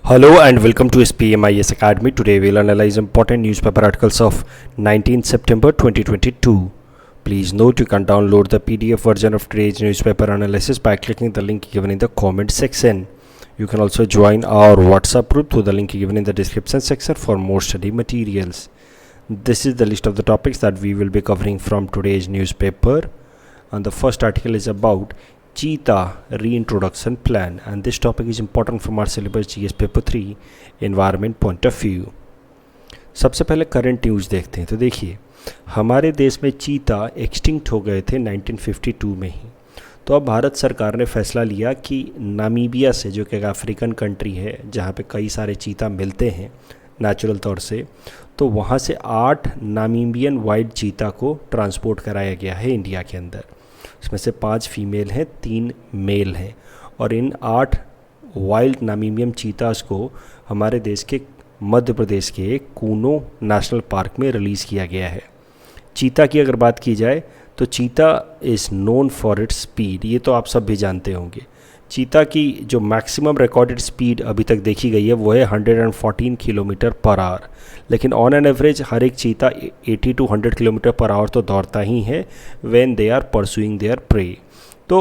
Hello and welcome to SPMIS Academy. Today we'll analyze important newspaper articles of 19 September 2022. Please note you can download the PDF version of today's newspaper analysis by clicking the link given in the comment section. You can also join our WhatsApp group through the link given in the description section for more study materials. This is the list of the topics that we will be covering from today's newspaper. And the first article is about Cheetah reintroduction plan, and this topic is important from our syllabus GS paper 3 environment point of view. सबसे पहले current news देखते हैं। तो देखिए, हमारे देश में चीता एक्सटिंक्ट हो गए थे 1952 में ही। तो अब भारत सरकार ने फैसला लिया कि नामीबिया से, जो कि एक अफ्रीकन कंट्री है जहाँ पे कई सारे चीता मिलते हैं नेचुरल तौर से, तो वहाँ से 8 नामीबियन वाइल्ड चीता को ट्रांसपोर्ट कराया गया है इंडिया के अंदर। इसमें से 5 फीमेल हैं, 3 मेल हैं, और इन 8 वाइल्ड नामीबियन चीतास को हमारे देश के मध्य प्रदेश के कूनो नेशनल पार्क में रिलीज़ किया गया है। चीता की अगर बात की जाए तो चीता is known for its speed, ये तो आप सब भी जानते होंगे। चीता की जो मैक्सिमम रिकॉर्डेड स्पीड अभी तक देखी गई है वो है 114 किलोमीटर पर आवर, लेकिन ऑन एन एवरेज हर एक चीता 80 to 100 किलोमीटर पर आवर तो दौड़ता ही है when they are pursuing their prey. तो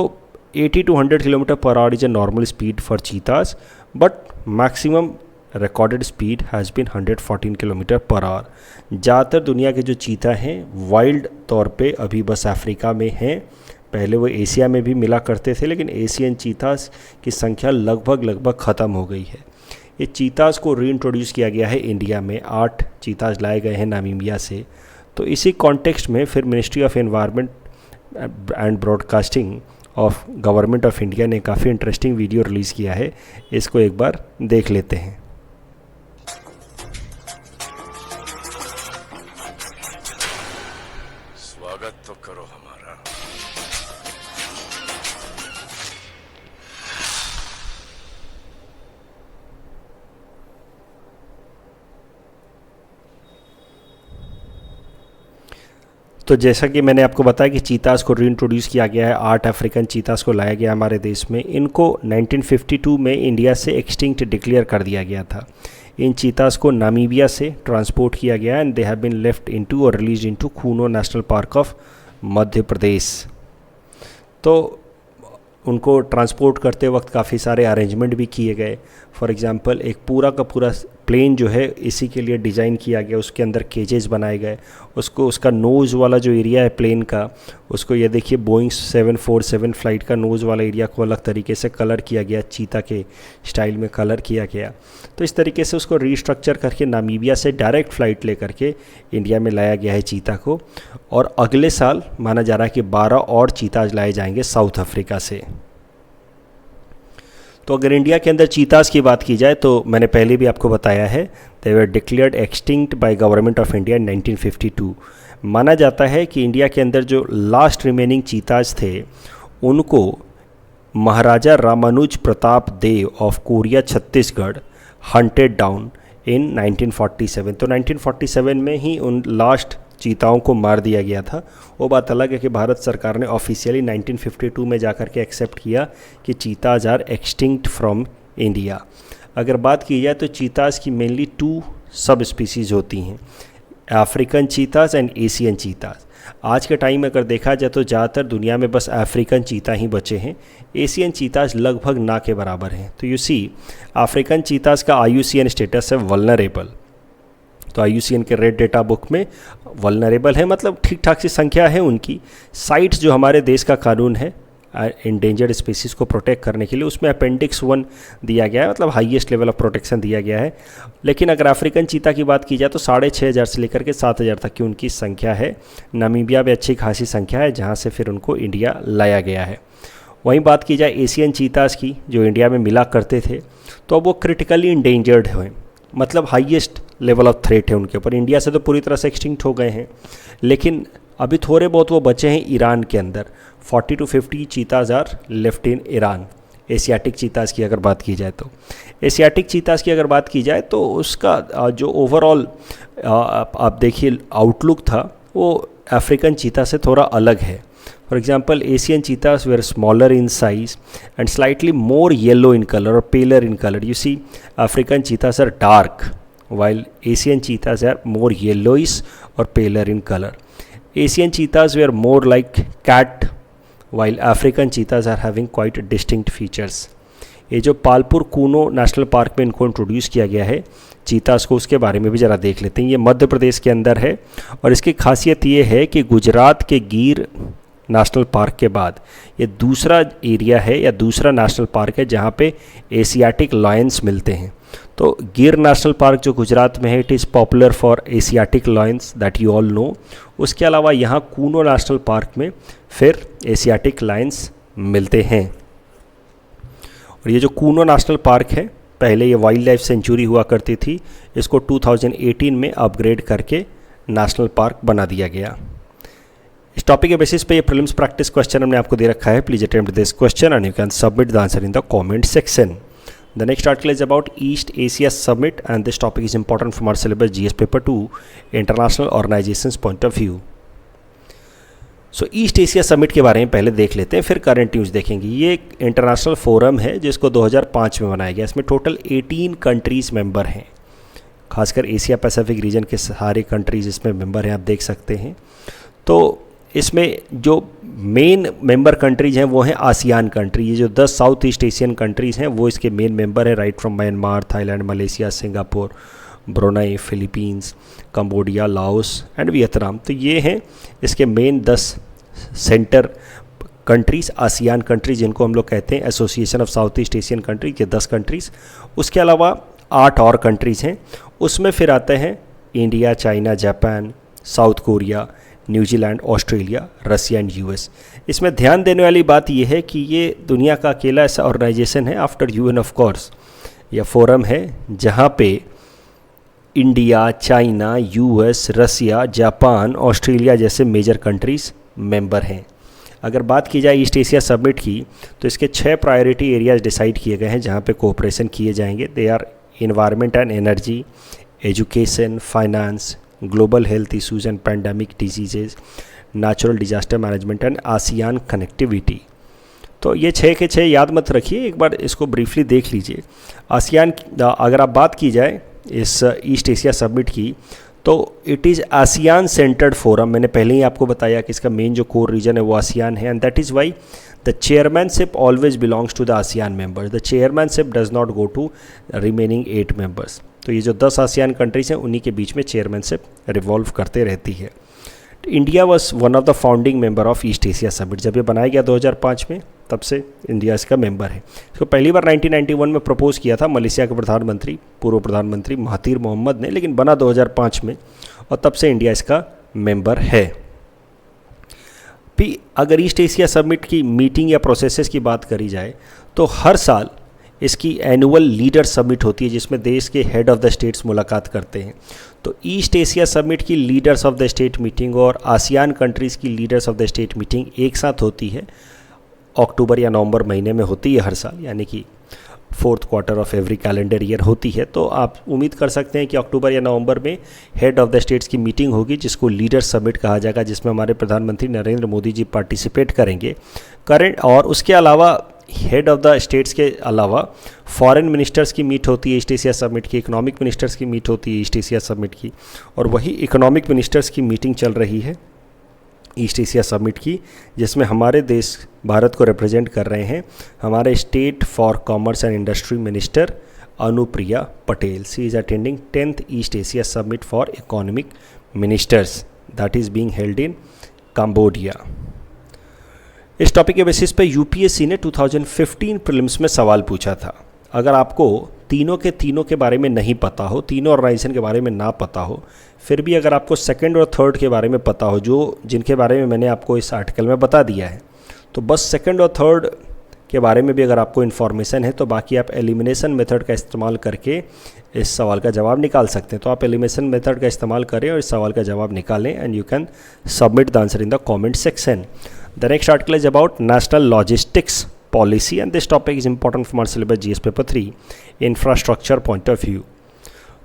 80 to 100 kilometre per hour is a normal speed for cheetahs, but maximum recorded speed has been 114 kilometre per hour. ज़्यादातर दुनिया के जो चीता हैं वाइल्ड तौर पे अभी बस अफ्रीका में हैं। पहले वो एशिया में भी मिला करते थे, लेकिन एशियन चीतास की संख्या लगभग ख़त्म हो गई है। ये चीतास को रीइंट्रोड्यूस किया गया है इंडिया में। 8 चीतास लाए गए हैं नामीबिया से। तो इसी कॉन्टेक्स्ट में फिर ministry of environment and broadcasting of government of India ने काफ़ी इंटरेस्टिंग वीडियो रिलीज़ किया है। इसको एक बार देख लेते हैं। स्वागत तो करो हमारा। तो जैसा कि मैंने आपको बताया कि चीतास को रीइंट्रोड्यूस किया गया है, 8 अफ्रीकन चीतास को लाया गया हमारे देश में। इनको 1952 में इंडिया से एक्सटिंक्ट डिक्लेयर कर दिया गया था। इन चीतास को नामीबिया से ट्रांसपोर्ट किया गया and they have been left into और release into Kuno national park of Madhya Pradesh. तो उनको ट्रांसपोर्ट करते वक्त काफ़ी सारे अरेंजमेंट भी किए गए। फॉर एग्जांपल एक पूरा का पूरा प्लेन जो है इसी के लिए डिज़ाइन किया गया, उसके अंदर केजेस बनाए गए। उसको उसका नोज़ वाला जो एरिया है प्लेन का, उसको ये देखिए बोइंग 747 फ्लाइट का नोज़ वाला एरिया को अलग तरीके से कलर किया गया, चीता के स्टाइल में कलर किया गया। तो इस तरीके से उसको रीस्ट्रक्चर करके नामीबिया से डायरेक्ट फ़्लाइट ले करके इंडिया में लाया गया है चीता को। और अगले साल माना जा रहा है कि 12 और चीताज लाए जाएंगे साउथ अफ्रीका से। तो अगर इंडिया के अंदर चीतास की बात की जाए तो मैंने पहले भी आपको बताया है, they were declared extinct by government of India in 1952। माना जाता है कि इंडिया के अंदर जो लास्ट रिमेनिंग चीताज थे उनको Maharaja Ramanuj Pratap Dev of Koriya Chhattisgarh hunted down in 1947। तो 1947 में ही उन लास्ट चीताओं को मार दिया गया था। वो बात अलग है कि भारत सरकार ने ऑफिशियली 1952 में जाकर के एक्सेप्ट किया कि चीताज आर एक्सटिंक्ट फ्रॉम इंडिया। अगर बात की जाए तो चीताज की मेनली 2 सब स्पीसीज़ होती हैं, अफ्रीकन चीताज एंड एशियन चीताज। आज के टाइम में अगर देखा जाए तो ज़्यादातर दुनिया में बस अफ्रीकन चीता ही बचे हैं। एशियन चीताज लगभग ना के बराबर हैं। तो यू सी अफ्रीकन चीताज का IUCN स्टेटस है वल्नरेबल। तो IUCN के रेड डेटा बुक में वल्नरेबल है, मतलब ठीक ठाक सी संख्या है उनकी। साइट्स जो हमारे देश का कानून है इंडेंजर्ड स्पीसीज़ को प्रोटेक्ट करने के लिए, उसमें अपेंडिक्स 1 दिया गया है, मतलब हाईएस्ट लेवल ऑफ प्रोटेक्शन दिया गया है। लेकिन अगर अफ्रीकन चीता की बात की जाए तो 6,500 से लेकर के 7,000 तक की उनकी संख्या है। नामीबिया में अच्छी खासी संख्या है जहाँ से फिर उनको इंडिया लाया गया है। वहीं बात की जाए एशियन चीतास की जो इंडिया में मिला करते थे, तो अब वो क्रिटिकली इंडेंजर्ड हैं, मतलब हाईएस्ट लेवल ऑफ थ्रेट है उनके ऊपर। इंडिया से तो पूरी तरह से एक्सटिंक्ट हो गए हैं, लेकिन अभी थोड़े बहुत वो बचे हैं ईरान के अंदर। 40 to 50 cheetahs are left in Iran. Asiatic cheetahs की अगर बात की जाए तो एशियाटिक चीताज की अगर बात की जाए तो उसका जो ओवरऑल आप देखिए आउटलुक था वो अफ्रीकन चीता से थोड़ा अलग है। For example, Asian cheetahs were smaller in size and slightly more yellow in color or paler in color. You see, African cheetahs are dark, while Asian cheetahs are more yellowish or paler in color. Asian cheetahs were more like cat, while African cheetahs are having quite distinct features. ये जो Palpur Kuno national park में इनको introduce किया गया है चीतास को, उसके बारे में भी ज़रा देख लेते हैं. ये मध्य प्रदेश के अंदर है और इसकी खासियत ये है कि गुजरात के गिर नेशनल पार्क के बाद ये दूसरा एरिया है या दूसरा नेशनल पार्क है जहाँ पे एशियाटिक लायंस मिलते हैं. तो गिर नेशनल पार्क जो गुजरात में है, it is popular for Asiatic Lions that you all know. उसके अलावा यहाँ कूनो नेशनल पार्क में फिर एशियाटिक लायंस मिलते हैं. और ये जो कूनो नेशनल पार्क है, पहले ये वाइल्ड लाइफ सेंचुरी हुआ करती थी, इसको 2018 में अपग्रेड करके नेशनल पार्क बना दिया गया. इस टॉपिक के बेसिस पे ये प्रीलिम्स प्रैक्टिस क्वेश्चन हमने आपको दे रखा है. Please attempt this question and you can submit the answer in the comment section. The next article is about East Asia summit and this topic is important from our syllabus GS paper 2 international organisations point of view. So East Asia summit के बारे में पहले देख लेते हैं, फिर current news देखेंगे. ये एक इंटरनेशनल फोरम है जिसको 2005 में बनाया गया. इसमें टोटल 18 कंट्रीज़ मेंबर हैं, खासकर एशिया पैसिफिक रीजन के सारे कंट्रीज़ इसमें मेंबर हैं, आप देख सकते हैं. तो इसमें जो मेन मेंबर कंट्रीज़ हैं वो हैं आसियान कंट्री. ये जो 10 साउथ ईस्ट एशियन कंट्रीज़ हैं वो इसके मेन मेंबर हैं, right from Myanmar, Thailand, Malaysia, Singapore, Brunei, Philippines, Cambodia, Laos and Vietnam. तो ये हैं इसके main 10 centre countries, ASEAN countries जिनको हम लोग कहते हैं, association of south east Asian country, ये 10 कंट्रीज़. उसके अलावा 8 और कंट्रीज़ हैं. उसमें फिर आते हैं India, China, Japan, South Korea, New Zealand, Australia, Russia and US. इसमें ध्यान देने वाली बात यह है कि ये दुनिया का अकेला ऐसा ऑर्गेनाइजेशन है आफ्टर यूएन ऑफ कोर्स, यह फोरम है जहाँ पे इंडिया, चाइना, यूएस, रसिया, जापान, ऑस्ट्रेलिया जैसे मेजर कंट्रीज़ मेंबर हैं. अगर बात की जाए ईस्ट एशिया समिट की तो इसके 6 प्रायोरिटी एरियाज डिसाइड किए गए हैं जहाँ पे कोऑपरेशन किए जाएंगे. They are environment and energy, education, finance, global health issues and pandemic diseases, natural disaster management and ASEAN connectivity. तो ये 6 के 6 याद मत रखिए, एक बार इसको ब्रीफली देख लीजिए. आसियान, अगर आप बात की जाए इस ईस्ट एशिया समिट की तो it is ASEAN centred forum. मैंने पहले ही आपको बताया कि इसका मेन जो कोर रीजन है वो आसियान है, and that is why the chairmanship always belongs to the ASEAN members. The chairmanship does not go to remaining 8 members. तो ये जो 10 आसियान कंट्रीज़ हैं उन्हीं के बीच में चेयरमैनशिप रिवॉल्व करते रहती है. India was one of the founding member of east Asia summit. जब ये बनाया गया 2005 में, तब से इंडिया इसका मेंबर है. इसको पहली बार 1991 में प्रपोज किया था मलेशिया के प्रधानमंत्री, पूर्व प्रधानमंत्री महातिर मोहम्मद ने, लेकिन बना 2005 में और तब से इंडिया इसका मेंबर है. भी अगर ईस्ट एशिया समिट की मीटिंग या प्रोसेसेस की बात करी जाए तो हर साल इसकी एनुअल लीडर समिट होती है जिसमें देश के हेड ऑफ़ द स्टेट्स मुलाकात करते हैं. तो ईस्ट एशिया समिट की leaders of the state meeting और आसियान कंट्रीज़ की leaders of the state meeting एक साथ होती है. अक्टूबर या नवंबर महीने में होती है हर साल, यानी कि 4th quarter of every calendar year होती है. तो आप उम्मीद कर सकते हैं कि अक्टूबर या नवंबर में हेड ऑफ़ द स्टेट्स की मीटिंग होगी जिसको लीडर समिट कहा जाएगा, जिसमें हमारे प्रधानमंत्री नरेंद्र मोदी जी पार्टिसिपेट करेंगे. और उसके अलावा हेड ऑफ़ द स्टेट्स के अलावा फॉरेन मिनिस्टर्स की मीट होती है ईस्ट एशिया समिट की, इकोनॉमिक मिनिस्टर्स की मीट होती है ईस्ट एशिया समिट की, और वही इकोनॉमिक मिनिस्टर्स की मीटिंग चल रही है ईस्ट एशिया समिट की, जिसमें हमारे देश भारत को रिप्रेजेंट कर रहे हैं हमारे state for commerce and industry minister Anupriya Patel. She is attending 10th East Asia summit for economic ministers that is being held in Cambodia. इस टॉपिक के बेसिस पे यूपीएससी ने 2015 प्रीलिम्स में सवाल पूछा था. अगर आपको तीनों के बारे में नहीं पता हो, तीनों ऑर्गेनाइजेशन के बारे में ना पता हो, फिर भी अगर आपको सेकंड और थर्ड के बारे में पता हो, जो जिनके बारे में मैंने आपको इस आर्टिकल में बता दिया है, तो बस सेकंड और थर्ड के बारे में भी अगर आपको इन्फॉर्मेशन है तो बाकी आप एलिमिनेशन मेथड का इस्तेमाल करके इस सवाल का जवाब निकाल सकते हैं. तो आप एलिमिनेशन मेथड का इस्तेमाल करें और इस सवाल का जवाब निकालें and you can submit the answer in the comment section. The next article is about national logistics policy and this topic is important from our syllabus GS paper 3 infrastructure point of view.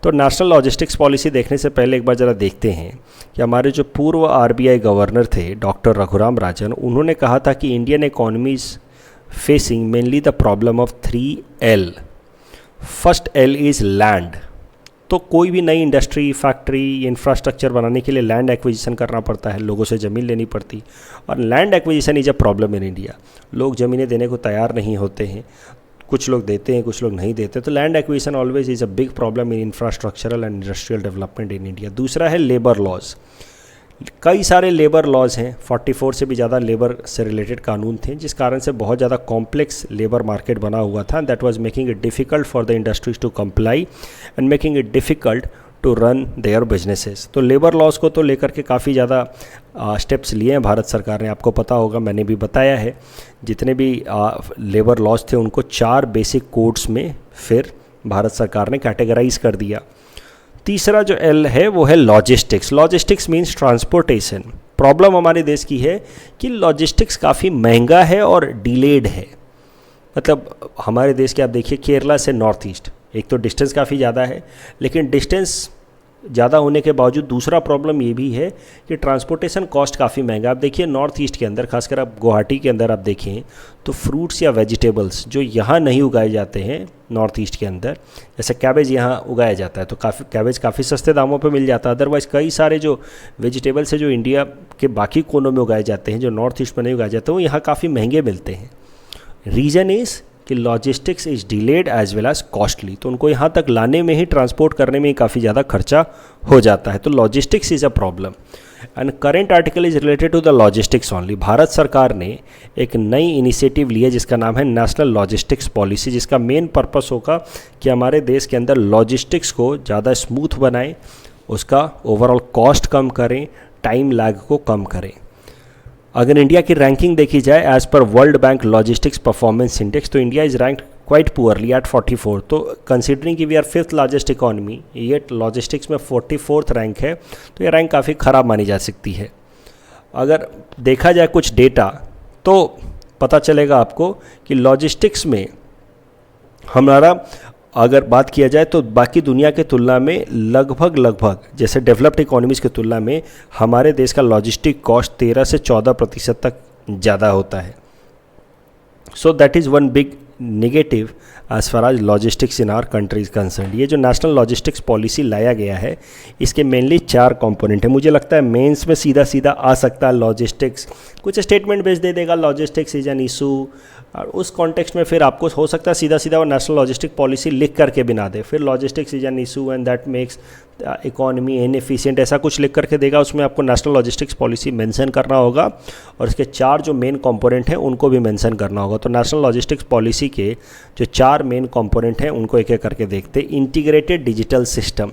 तो national logistics policy देखने से पहले एक बार ज़रा देखते हैं कि हमारे जो पूर्व आरबीआई गवर्नर थे डॉक्टर रघुराम राजन, उन्होंने कहा था कि Indian economy is facing mainly the problem of 3L। First L is land. तो कोई भी नई इंडस्ट्री, फैक्ट्री, इंफ्रास्ट्रक्चर बनाने के लिए लैंड एक्विजिशन करना पड़ता है, लोगों से ज़मीन लेनी पड़ती, और land acquisition is a problem in India. लोग ज़मीनें देने को तैयार नहीं होते हैं, कुछ लोग देते हैं, कुछ लोग नहीं देते। तो land acquisition always is a big problem in infrastructural and industrial development in India. दूसरा है लेबर लॉज। कई सारे लेबर लॉज हैं, 44 से भी ज़्यादा लेबर से रिलेटेड कानून थे, जिस कारण से बहुत ज़्यादा कॉम्प्लेक्स लेबर मार्केट बना हुआ था। That was making it difficult for the industries to comply and making it difficult to run their businesses. तो लेबर लॉज को तो लेकर के काफ़ी ज़्यादा स्टेप्स लिए हैं भारत सरकार ने। आपको पता होगा, मैंने भी बताया है, जितने भी लेबर लॉज थे उनको 4 बेसिक कोड्स में फिर भारत सरकार ने कैटेगराइज कर दिया। तीसरा जो L है वो है logistics. Logistics means transportation. Problem हमारे देश की है कि लॉजिस्टिक्स काफ़ी महंगा है और डिलेड है। मतलब हमारे देश के आप देखिए, केरला से नॉर्थ ईस्ट, एक तो डिस्टेंस काफ़ी ज़्यादा है, लेकिन डिस्टेंस ज़्यादा होने के बावजूद दूसरा प्रॉब्लम ये भी है कि ट्रांसपोर्टेशन कॉस्ट काफ़ी महंगा। आप देखिए नॉर्थ ईस्ट के अंदर, खासकर आप गुवाहाटी के अंदर आप देखें तो फ्रूट्स या वेजिटेबल्स जो यहाँ नहीं उगाए जाते हैं नॉर्थ ईस्ट के अंदर, जैसे कैबेज यहाँ उगाया जाता है तो कैबेज काफ़ी सस्ते दामों पे मिल जाता है। अदरवाइज़ कई सारे जो वेजिटेबल्स है जो इंडिया के बाकी कोनों में उगाए जाते हैं, जो नॉर्थ ईस्ट में नहीं उगाए जाते, वो यहाँ काफ़ी महंगे मिलते हैं। रीज़न इज़ कि logistics is delayed as well as costly. तो उनको यहाँ तक लाने में ही, ट्रांसपोर्ट करने में ही काफ़ी ज़्यादा खर्चा हो जाता है। तो logistics is a problem and current article is related to the logistics only. Bharat सरकार ने एक नई इनिशिएटिव ली है जिसका नाम है नेशनल लॉजिस्टिक्स पॉलिसी, जिसका मेन पर्पस होगा कि हमारे देश के अंदर लॉजिस्टिक्स को ज़्यादा स्मूथ बनाएं, उसका ओवरऑल कॉस्ट कम करें, टाइम लैग को कम करें। अगर इंडिया की रैंकिंग देखी जाए एज पर world bank logistics performance index, तो India is ranked quite poorly at 44। तो कंसीडरिंग कि we are 5th largest economy, ये लॉजिस्टिक्स में 44th रैंक है, तो ये रैंक काफ़ी ख़राब मानी जा सकती है। अगर देखा जाए कुछ डेटा तो पता चलेगा आपको कि लॉजिस्टिक्स में हमारा, अगर बात किया जाए तो बाकी दुनिया के तुलना में लगभग जैसे डेवलप्ड इकोनॉमीज़ की तुलना में हमारे देश का लॉजिस्टिक कॉस्ट 13 से 14% तक ज़्यादा होता है। So that is one big negative as far as logistics in our country is concern. ये जो नेशनल लॉजिस्टिक्स पॉलिसी लाया गया है, इसके मेनली 4 कंपोनेंट है। मुझे लगता है मेंस में सीधा आ सकता है लॉजिस्टिक्स, कुछ स्टेटमेंट बेच दे देगा लॉजिस्टिक्स इज एन इशू, और उस कॉन्टेक्स्ट में फिर आपको हो सकता है सीधा वो नेशनल लॉजिस्टिक पॉलिसी लिख करके भी ना दे, फिर logistics is an issue and that makes economy inefficient, ऐसा कुछ लिख करके देगा। उसमें आपको नेशनल लॉजिस्टिक्स पॉलिसी मेंशन करना होगा और इसके 4 जो मेन कंपोनेंट हैं उनको भी मेंशन करना होगा। तो नेशनल लॉजिस्टिक्स पॉलिसी के जो 4 मेन कंपोनेंट हैं उनको एक एक करके देखते। इंटीग्रेटेड डिजिटल सिस्टम,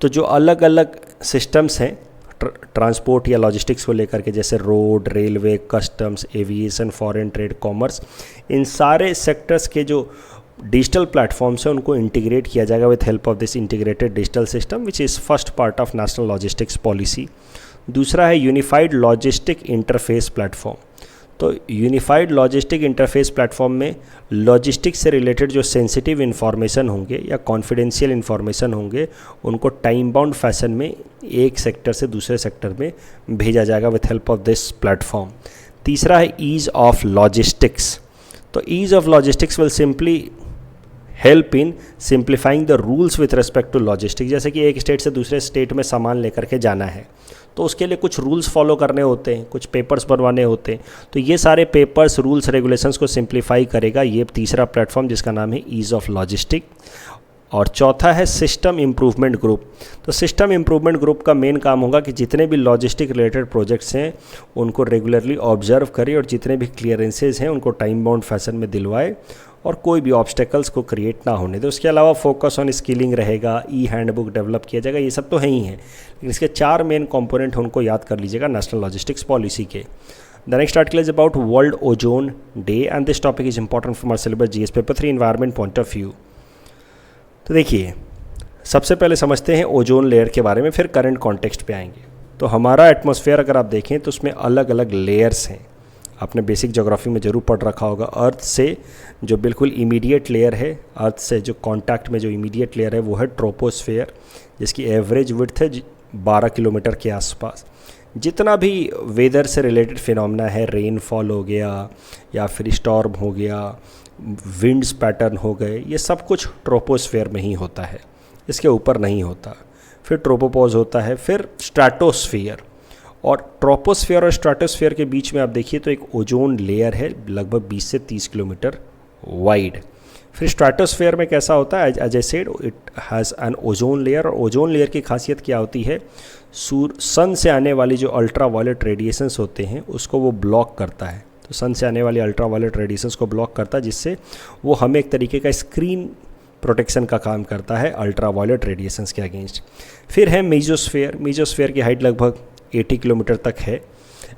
तो जो अलग अलग सिस्टम्स हैं ट्रांसपोर्ट या लॉजिस्टिक्स को लेकर के, जैसे road, railway, customs, aviation, foreign trade, commerce, इन सारे सेक्टर्स के जो डिजिटल प्लेटफॉर्म्स हैं उनको इंटीग्रेट किया जाएगा with help of this integrated digital system, which is first part of national logistics policy. दूसरा है यूनिफाइड लॉजिस्टिक इंटरफेस प्लेटफॉर्म। तो यूनिफाइड लॉजिस्टिक इंटरफेस प्लेटफॉर्म में लॉजिस्टिक्स से रिलेटेड जो सेंसिटिव इन्फॉर्मेशन होंगे या कॉन्फिडेंशियल इन्फॉर्मेशन होंगे उनको टाइम बाउंड फैशन में एक सेक्टर से दूसरे सेक्टर में भेजा जाएगा with help of this platform. तीसरा है ईज़ ऑफ लॉजिस्टिक्स। तो ease of logistics will simply help in simplifying the rules with respect to logistics. जैसे कि एक स्टेट से दूसरे स्टेट में सामान लेकर के जाना है तो उसके लिए कुछ रूल्स फॉलो करने होते हैं, कुछ पेपर्स बनवाने होते हैं, तो ये सारे पेपर्स, रूल्स, रेगुलेशंस को सिंप्लीफाई करेगा ये तीसरा प्लेटफॉर्म जिसका नाम है ईज़ ऑफ लॉजिस्टिक। और चौथा है सिस्टम इम्प्रूवमेंट ग्रुप। तो सिस्टम इम्प्रूवमेंट ग्रुप का मेन काम होगा कि जितने भी लॉजिस्टिक रिलेटेड प्रोजेक्ट्स हैं उनको रेगुलरली ऑब्जर्व करे और जितने भी क्लियरेंसेज हैं उनको टाइम बाउंड फैशन में दिलवाए और कोई भी ऑब्स्टेकल्स को क्रिएट ना होने दे। उसके अलावा फोकस ऑन स्किलिंग रहेगा, ई हैंडबुक डेवलप किया जाएगा, ये सब तो है ही है, लेकिन इसके 4 मेन कंपोनेंट उनको याद कर लीजिएगा नेशनल लॉजिस्टिक्स पॉलिसी के। The next article is about World Ozone Day and this topic is important from our syllabus GS paper 3 environment point of view. तो देखिए, सबसे पहले समझते हैं ओजोन लेयर के बारे में, फिर करंट कॉन्टेक्स्ट पे आएंगे। तो हमारा एटमॉस्फेयर अगर आप देखें तो उसमें अलग अलग लेयर्स हैं, आपने बेसिक ज्योग्राफी में ज़रूर पढ़ रखा होगा, अर्थ से जो बिल्कुल इमीडिएट लेयर है, अर्थ से जो कांटेक्ट में जो इमीडिएट लेयर है वो है ट्रोपोस्फेयर, जिसकी एवरेज विड्थ है 12 किलोमीटर के आसपास। जितना भी वेदर से रिलेटेड फिनोमेना है, रेनफॉल हो गया या फिर स्टॉर्म हो गया, विंड्स पैटर्न हो गए, ये सब कुछ ट्रोपोस्फेयर में ही होता है, इसके ऊपर नहीं होता। फिर ट्रोपोपॉज होता है, फिर स्ट्रैटोस्फियर, और ट्रोपोस्फियर और स्ट्रैटोस्फियर के बीच में आप देखिए तो एक ओजोन लेयर है लगभग 20 से 30 किलोमीटर वाइड। फिर स्ट्रैटोस्फियर में कैसा होता है, as I said it has an ozone layer, और ओजोन लेयर की खासियत क्या होती है, सन से आने वाली जो अल्ट्रा वायलेट रेडिएशंस होते हैं उसको वो ब्लॉक करता है। तो सन से आने वाली अल्ट्रा वायलेट रेडिएशंस को ब्लॉक करता है, जिससे वो हमें एक तरीके का स्क्रीन प्रोटेक्शन का काम करता है अल्ट्रा वायलेट रेडिएशंस के अगेंस्ट। फिर है मेसोस्फेयर। मेसोस्फेयर की हाइट लगभग 80 किलोमीटर तक है,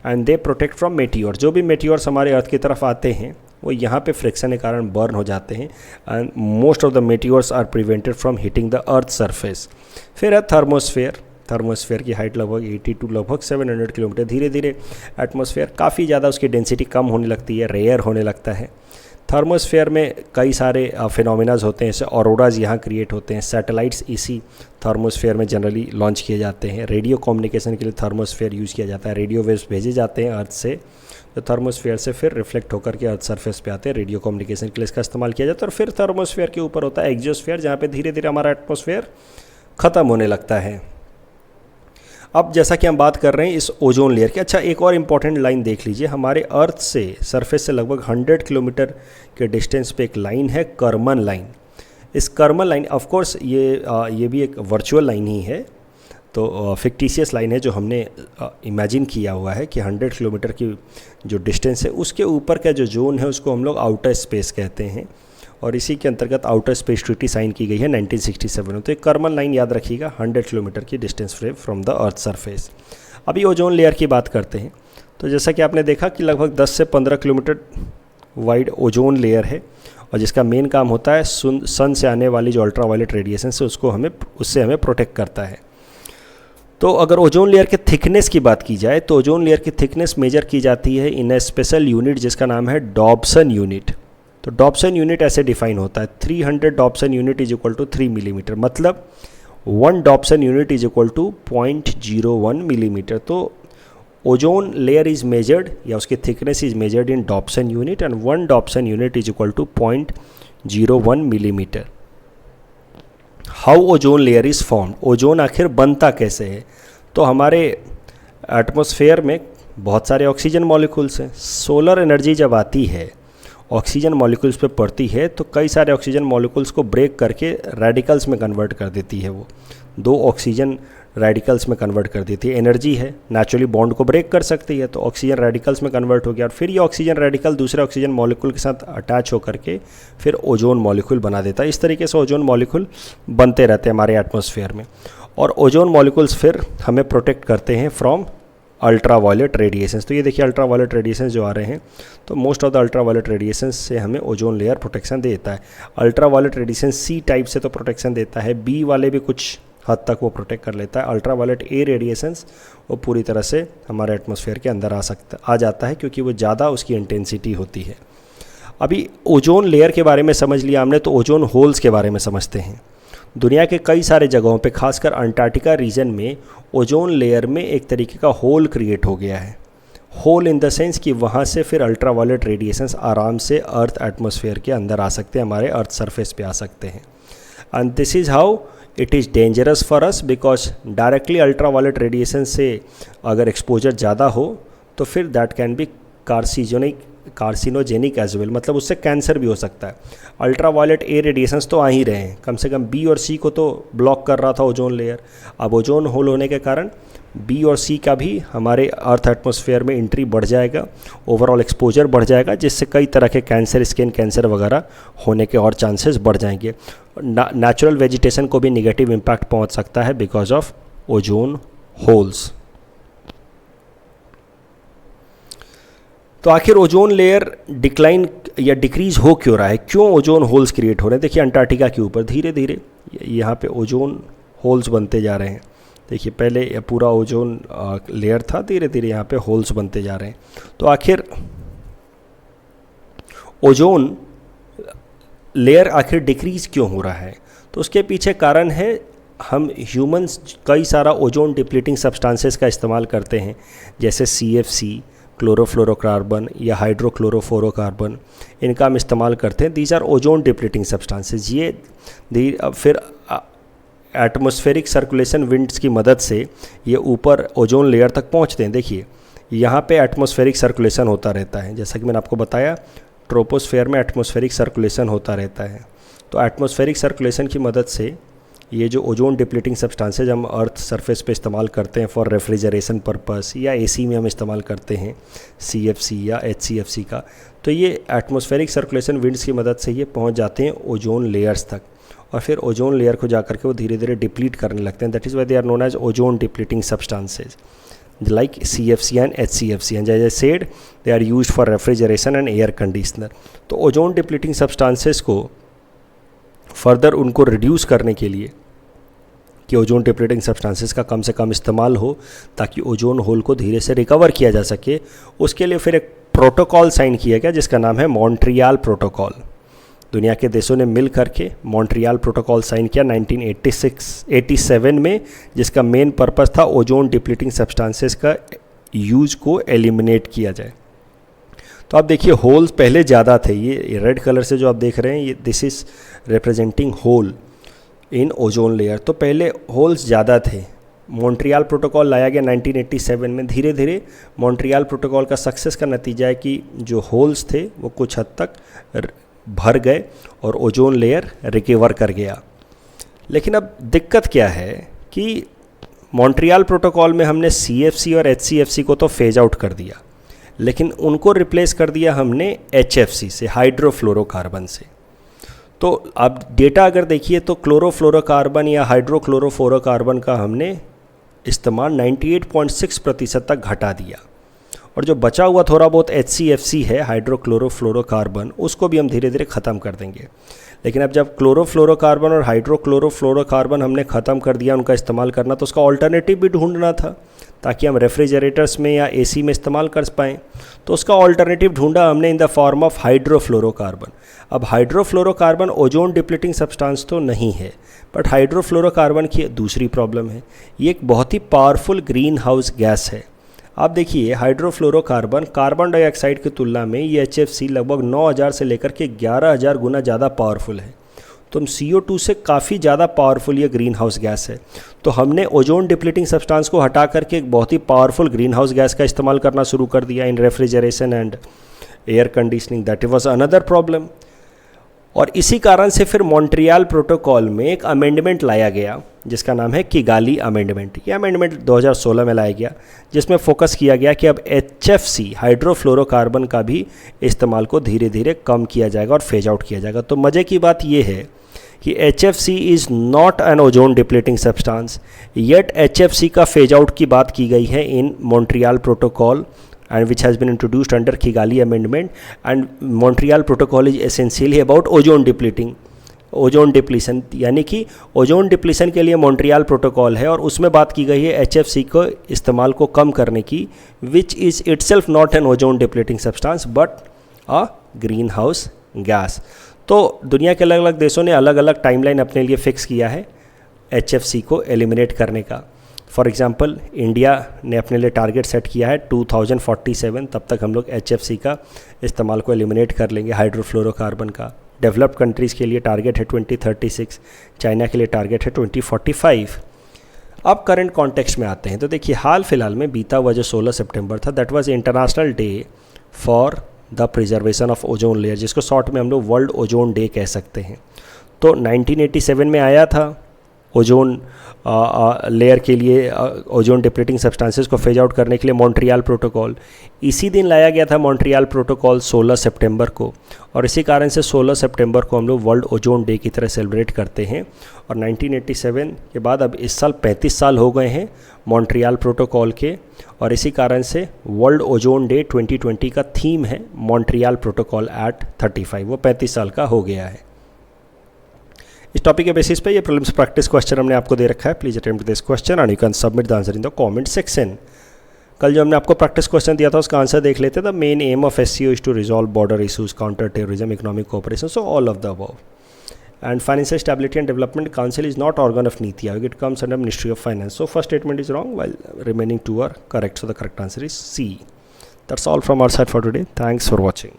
and they protect from meteor. जो भी मेटियोर्स हमारे अर्थ की तरफ आते हैं वो यहाँ पे फ्रिक्शन के कारण बर्न हो जाते हैं, and most of the meteors are prevented from hitting the earth surface. फिर है थर्मोस्फेयर। थर्मोस्फेयर की हाइट लगभग 80 टू लगभग 700 किलोमीटर। धीरे धीरे एटमॉस्फेयर काफ़ी ज़्यादा उसकी डेंसिटी कम होने लगती है, रेयर होने लगता है। थर्मोस्फेयर में कई सारे फिनोमिनाज होते हैं, जैसे ऑरोराज यहाँ क्रिएट होते हैं। सैटेलाइट्स इसी थर्मोस्फेयर में जनरली लॉन्च किए जाते हैं। रेडियो कम्युनिकेशन के लिए थर्मोस्फेयर यूज़ किया जाता है। रेडियो वेव्स भेजे जाते हैं अर्थ से, तो थर्मोस्फेयर से फिर रिफ्लेक्ट होकर के अर्थ सरफेस पे आते हैं। रेडियो कम्युनिकेशन के लिए इसका इस्तेमाल किया जाता है। और फिर थर्मोस्फेयर के ऊपर होता है एक्सोस्फेयर, जहाँ पे धीरे धीरे हमारा एटमॉस्फेयर ख़त्म होने लगता है। अब जैसा कि हम बात कर रहे हैं इस ओजोन लेयर की, अच्छा एक और इम्पॉर्टेंट लाइन देख लीजिए। हमारे अर्थ से सरफेस से लगभग 100 किलोमीटर के डिस्टेंस पे एक लाइन है, कर्मन लाइन। इस कर्मन लाइन ऑफ कोर्स ये भी एक वर्चुअल लाइन ही है, तो फिक्टिशियस लाइन है जो हमने इमेजिन किया हुआ है कि 100 किलोमीटर की जो डिस्टेंस है उसके ऊपर का जो जोन है उसको हम लोग आउटर स्पेस कहते हैं, और इसी के अंतर्गत आउटर स्पेस ट्रीटी साइन की गई है 1967 में। तो एक कर्मन लाइन याद रखिएगा, 100 किलोमीटर की distance from the earth surface. अभी ओजोन लेयर की बात करते हैं, तो जैसा कि आपने देखा कि लगभग 10 से 15 किलोमीटर वाइड ओजोन लेयर है, और जिसका मेन काम होता है सन से आने वाली जो अल्ट्रा वायलेट रेडिएशन से उससे हमें प्रोटेक्ट करता है। तो अगर ओजोन लेयर के थिकनेस की बात की जाए तो ओजोन लेयर की थिकनेस मेजर की जाती है इन ए स्पेशल यूनिट जिसका नाम है डॉब्सन यूनिट। तो डॉब्सन यूनिट ऐसे डिफाइन होता है, 300 Dobson unit is equal to 3 millimetre, मतलब 1 Dobson unit is equal to 0.01 millimetre. तो ओजोन लेयर इज मेजर्ड या उसकी thickness is measured in Dobson unit, and 1 Dobson unit is equal to 0.01 millimetre. How ozone layer is formed, ozone आखिर बनता कैसे है? तो हमारे एटमॉस्फेयर में बहुत सारे ऑक्सीजन मॉलिक्यूल्स हैं। सोलर एनर्जी जब आती है, ऑक्सीजन मॉलिक्यूल्स पे पड़ती है, तो कई सारे ऑक्सीजन मॉलिक्यूल्स को ब्रेक करके रेडिकल्स में कन्वर्ट कर देती है। वो 2 ऑक्सीजन रेडिकल्स में कन्वर्ट कर देती है। एनर्जी है, नेचुरली बॉन्ड को ब्रेक कर सकती है, तो ऑक्सीजन रेडिकल्स में कन्वर्ट हो गया, और फिर ये ऑक्सीजन रेडिकल दूसरे ऑक्सीजन मॉलिक्यूल के साथ अटैच होकर के फिर ओजोन मॉलिक्यूल बना देता है। इस तरीके से ओजोन मॉलिक्यूल बनते रहते हैं हमारे एटमॉस्फेयर में, और ओजोन मॉलिक्यूल्स फिर हमें प्रोटेक्ट करते हैं फ्रॉम अल्ट्रा वायलेट रेडिएशंस। तो ये देखिए अल्ट्रा वायलेट रेडिएशंस जो आ रहे हैं, तो most of the ultraviolet radiations से हमें ओजोन लेयर प्रोटेक्शन देता है। Ultraviolet radiation C type से तो प्रोटेक्शन देता है, बी वाले भी कुछ हद तक वो प्रोटेक्ट कर लेता है। अल्ट्रा वायलेट ए रेडिएशंस वो पूरी तरह से हमारे एटमॉस्फेयर के अंदर आ जाता है, क्योंकि वो ज़्यादा उसकी इंटेंसिटी होती है। अभी ओजोन लेयर के बारे में समझ लिया हमने, तो ओजोन होल्स के बारे में समझते हैं। दुनिया के कई सारे जगहों पे, खासकर अंटार्कटिका रीजन में ओजोन लेयर में एक तरीके का होल क्रिएट हो गया है। होल इन द सेंस कि वहाँ से फिर अल्ट्रा वायलेट रेडिएशंस आराम से अर्थ एटमॉस्फेयर के अंदर आ सकते हैं, हमारे अर्थ सरफेस पे आ सकते हैं। And this is how it is dangerous for us, because directly ultraviolet radiation से अगर एक्सपोजर ज़्यादा हो तो फिर that can be carcinogenic as well, मतलब उससे कैंसर भी हो सकता है। अल्ट्रा वायलेट ए रेडिएशंस तो आ ही रहे हैं, कम से कम बी और सी को तो ब्लॉक कर रहा था ओजोन लेयर। अब ओजोन होल होने के कारण बी और सी का भी हमारे अर्थ एटमॉस्फेयर में एंट्री बढ़ जाएगा, ओवरऑल एक्सपोजर बढ़ जाएगा, जिससे कई तरह के कैंसर, स्किन कैंसर वगैरह होने के और चांसेस बढ़ जाएंगे। नेचुरल वेजिटेशन को भी निगेटिव इम्पैक्ट पहुंच सकता है बिकॉज ऑफ ओजोन होल्स। तो आखिर ओजोन लेयर डिक्लाइन या डिक्रीज हो क्यों रहा है, क्यों ओजोन होल्स क्रिएट हो रहे हैं? देखिए अंटार्कटिका के ऊपर धीरे धीरे यहाँ पे ओजोन होल्स बनते जा रहे हैं। देखिए पहले पूरा ओजोन लेयर था, धीरे धीरे यहाँ पे होल्स बनते जा रहे हैं। तो आखिर ओजोन लेयर आखिर डिक्रीज़ क्यों हो रहा है? तो उसके पीछे कारण है, हम ह्यूमंस कई सारा ओजोन डिप्लीटिंग सब्सटेंसेस का इस्तेमाल करते हैं, जैसे CFC, क्लोरोफ्लोरोकार्बन या हाइड्रोक्लोरोफ्लोरोकार्बन, इनका हम इस्तेमाल करते हैं। These are ozone depleting substances. ये फिर एटमॉस्फेरिक सर्कुलेशन विंड्स की मदद से ये ऊपर ओजोन लेयर तक पहुंचते हैं। देखिए यहाँ पे एटमॉस्फेरिक सर्कुलेशन होता रहता है, जैसा कि मैंने आपको बताया ट्रोपोस्फेयर में एटमॉस्फेरिक सर्कुलेशन होता रहता है। तो एटमॉस्फेरिक सर्कुलेशन की मदद से ये जो ओजोन डिप्लीटिंग सब्सटेंसेज हम अर्थ सरफेस पे इस्तेमाल करते हैं फॉर रेफ्रिजरेशन पर्पस, या AC में हम इस्तेमाल करते हैं CFC या HCFC का, तो ये एटमॉस्फेरिक सर्कुलेशन विंड्स की मदद से ये पहुंच जाते हैं ओजोन लेयर्स तक, और फिर ओजोन लेयर को जाकर के वो धीरे धीरे डिप्लीट करने लगते हैं। That is why they are known as ozone depleting substances like CFC and HCFC, and as I said they are used for refrigeration and air conditioner। तो ओजोन डिप्लीटिंग सब्सटेंसेस को फर्दर उनको reduce करने के लिए कि ozone depleting substances का कम से कम इस्तेमाल हो ताकि ओजोन होल को धीरे से रिकवर किया जा सके, उसके लिए फिर एक प्रोटोकॉल साइन किया गया जिसका नाम है मॉन्ट्रियल प्रोटोकॉल। दुनिया के देशों ने मिल करके मॉन्ट्रियल प्रोटोकॉल साइन किया 1987 में, जिसका मेन पर्पस था ओजोन डिप्लीटिंग सब्सटेंसेस का यूज को एलिमिनेट किया जाए। तो आप देखिए होल्स पहले ज़्यादा थे, ये रेड कलर से जो आप देख रहे हैं ये this is representing hole in ozone layer. तो पहले होल्स ज़्यादा थे। मॉन्ट्रियल प्रोटोकॉल लाया गया 1987 में। धीरे धीरे मॉन्ट्रियल प्रोटोकॉल का सक्सेस का नतीजा है कि जो होल्स थे वो कुछ हद तक भर गए और ओजोन लेयर रिकवर कर गया। लेकिन अब दिक्कत क्या है कि मॉन्ट्रियल प्रोटोकॉल में हमने CFC और HCFC को तो फेज आउट कर दिया, लेकिन उनको रिप्लेस कर दिया हमने HFC से, हाइड्रोफ्लोरोकार्बन से। तो अब डेटा अगर देखिए तो क्लोरोफ्लोरोकार्बन या हाइड्रोक्लोरोफ्लोरोकार्बन का हमने इस्तेमाल 98.6% तक घटा दिया, और जो बचा हुआ थोड़ा बहुत HCFC है, हाइड्रोक्लोरोफ्लोरोकार्बन, उसको भी हम धीरे धीरे ख़त्म कर देंगे। लेकिन अब जब क्लोरोफ्लोरोकार्बन और हाइड्रोक्लोरोफ्लोरोकार्बन हमने ख़त्म कर दिया उनका इस्तेमाल करना, तो उसका ऑल्टरनेटिव भी ढूंढना था ताकि हम रेफ्रिजरेटर्स में या AC में इस्तेमाल कर पाएँ। तो उसका ऑल्टरनेटिव ढूंढा हमने in the form of hydrofluorocarbon. अब हाइड्रोफ्लोरोकार्बन ओजोन डिप्लीटिंग सब्सटेंस तो नहीं है, बट हाइड्रोफ्लोरोकार्बन की दूसरी प्रॉब्लम है, ये एक बहुत ही पावरफुल ग्रीन हाउस गैस है। आप देखिए हाइड्रोफ्लोरोकार्बन कार्बन डाइऑक्साइड की तुलना में ये HFC लगभग 9000 से लेकर के 11000 गुना ज़्यादा पावरफुल है। तो CO2 से काफ़ी ज़्यादा पावरफुल ये ग्रीन हाउस गैस है। तो हमने ओजोन डिप्लीटिंग सब्सटेंस को हटा करके एक बहुत ही पावरफुल ग्रीन हाउस गैस का इस्तेमाल करना शुरू कर दिया in refrigeration and air conditioning. That was another problem. और इसी कारण से फिर मॉन्ट्रियल प्रोटोकॉल में एक अमेंडमेंट लाया गया जिसका नाम है किगाली अमेंडमेंट। ये अमेंडमेंट 2016 में लाया गया, जिसमें फोकस किया गया कि अब HFC हाइड्रोफ्लोरोकार्बन का भी इस्तेमाल को धीरे धीरे कम किया जाएगा और फेज आउट किया जाएगा। तो मज़े की बात ये है कि HFC is not an ozone depleting substance, yet HFC का फेज आउट की बात की गई है इन Montreal protocol and which has been introduced under Kigali Amendment, and Montreal Protocol is essentially about ozone depletion, यानी कि ओजोन डिप्लीशन के लिए मॉन्ट्रियल प्रोटोकॉल है और उसमें बात की गई है HFC को इस्तेमाल को कम करने की, which is itself not an ozone depleting substance but a green house gas. तो दुनिया के अलग अलग देशों ने अलग अलग टाइमलाइन अपने लिए फिक्स किया है HFC को एलिमिनेट करने का। फॉर एग्ज़ाम्पल इंडिया ने अपने लिए टारगेट सेट किया है 2047, तब तक हम लोग HFC का इस्तेमाल को एलिमिनेट कर लेंगे, हाइड्रोफ्लोरोकार्बन का। डेवलप्ड कंट्रीज़ के लिए टारगेट है 2036, चाइना के लिए टारगेट है 2045। अब करंट कॉन्टेक्स्ट में आते हैं तो देखिए हाल फिलहाल में बीता हुआ जो 16 सितंबर था, that was international day for the preservation of ozone layer, जिसको शॉर्ट में हम लोग वर्ल्ड ओजोन डे कह सकते हैं। तो 1987 में आया था ओजोन लेयर के लिए, ओजोन डिप्लीटिंग सब्सटेंसेस को फेज आउट करने के लिए मॉन्ट्रियल प्रोटोकॉल। इसी दिन लाया गया था मॉन्ट्रियल प्रोटोकॉल 16 सितंबर को, और इसी कारण से 16 सितंबर को हम लोग वर्ल्ड ओजोन डे की तरह सेलिब्रेट करते हैं। और 1987 के बाद अब इस साल 35 साल हो गए हैं मॉन्ट्रियल प्रोटोकॉल के, और इसी कारण से वर्ल्ड ओजोन डे 2020 का थीम है मॉन्ट्रियल प्रोटोकॉल एट 35, वो 35 साल का हो गया है। इस टॉपिक के बेसिस पे ये प्रीलिम्स प्रैक्टिस क्वेश्चन हमने आपको दे रखा है। Please attempt this question and you can submit the answer in the comment section. कल जो हमने आपको प्रैक्टिस क्वेश्चन दिया था उसका आंसर देख लेते. The main aim of SCO is to resolve border issues, counter terrorism, economic cooperation, so all of the above. And Financial Stability and Development Council is not organ of Niti Aayog. It comes under Ministry of Finance. So first statement is wrong while remaining two are correct. So the correct answer is C. That's all from our side for today. Thanks for watching.